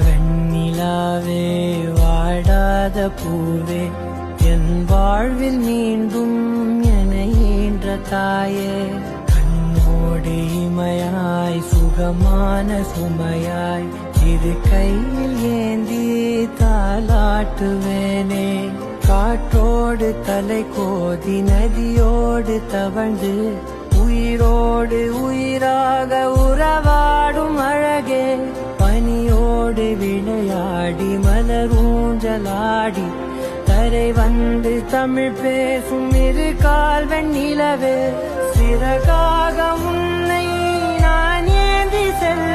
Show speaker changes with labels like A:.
A: வெண்ணிலாவே வாடாத பூவே என் வாழ்வில் மீண்டும் என ஈன்ற தாயே கண்ணோடு இமையாய் சுகமான சுமையாய் இரு கையில் ஏந்தி தாலாட்டுவேனே காற்றோடு தலை கோதி நதியோடு தவழ்ந்து உயிரோடு உயிராக உறவாடும் அழகே பனியோடு விளையாடி மலரூஞ்சலாடி தரை வந்து தமிழ் பேசும் இரு கால் வெண்ணிலவே சிறகாக உன்னை நான் ஏந்தி செல்ல